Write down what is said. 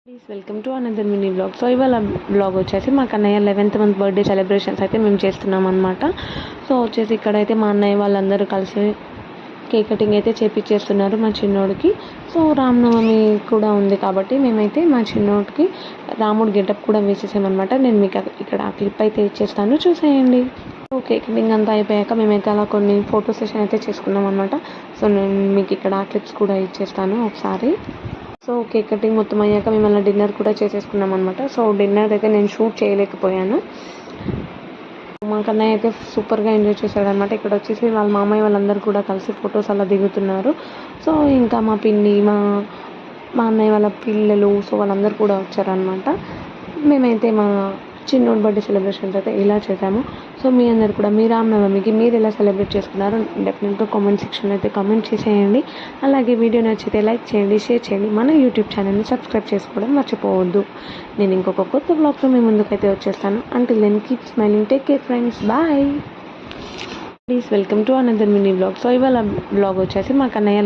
Please welcome to another mini vlog. So ఇవాళ vlog వచ్చేసి మా Kannayya 11th month birthday celebrations అయితే మేము చేస్తున్నాం అనమాట. సో వచ్చేసి ఇక్కడైతే మా అన్నయ్య వాళ్ళందరూ కలిసి కేక్ కటింగ్ అయితే చేపించేస్తున్నారు మా చిన్నోడికి. సో రామనవమి కూడా ఉంది కాబట్టి మేమైతే మా చిన్నోడికి రాముడి గెటప్ కూడా వేసేసామన్నమాట. నేను మీకు ఇక్కడ ఆ క్లిప్ అయితే ఇచ్చేస్తాను, చూసేయండి. సో కేక్ కటింగ్ అంతా అయిపోయాక మేమైతే అలా కొన్ని ఫోటో సెషన్ అయితే చేసుకున్నాం అనమాట. సో నేను మీకు ఇక్కడ ఆ క్లిప్స్ కూడా ఇచ్చేస్తాను ఒకసారి. సో కేక్ కటింగ్ మొత్తం అయ్యాక మేము అలా డిన్నర్ కూడా చేసేసుకున్నాం అనమాట. సో డిన్నర్ అయితే నేను షూట్ చేయలేకపోయాను. మా కన్నయ్య అయితే సూపర్గా ఎంజాయ్ చేశాడు అనమాట. ఇక్కడ వచ్చేసి వాళ్ళ మామయ్య వాళ్ళందరూ కూడా కలిసి ఫొటోస్ అలా దిగుతున్నారు. సో ఇంకా మా పిన్ని, మా మా అన్నయ్య వాళ్ళ పిల్లలు, సో వాళ్ళందరూ కూడా వచ్చారనమాట. మేమైతే మా చిన్నోడి బర్త్డే సెలబ్రేషన్స్ అయితే ఇలా చేసాము. సో మీ అందరు కూడా మీ రామనవమికి మీరు ఎలా సెలబ్రేట్ చేసుకున్నారో డెఫినెట్గా కామెంట్ సెక్షన్లో అయితే కామెంట్ చేసేయండి. అలాగే వీడియో నచ్చితే లైక్ చేయండి, షేర్ చేయండి. మన యూట్యూబ్ ఛానల్ని సబ్స్క్రైబ్ చేసుకోవడం మర్చిపోవద్దు. నేను ఇంకొక కొత్త బ్లాగ్తో మీ ముందుకైతే వచ్చేస్తాను. Until then keep smiling, take care friends, bye. Please welcome to another mini vlog. So ఇవాళ బ్లాగ్ వచ్చేసి మా కన్నయ్య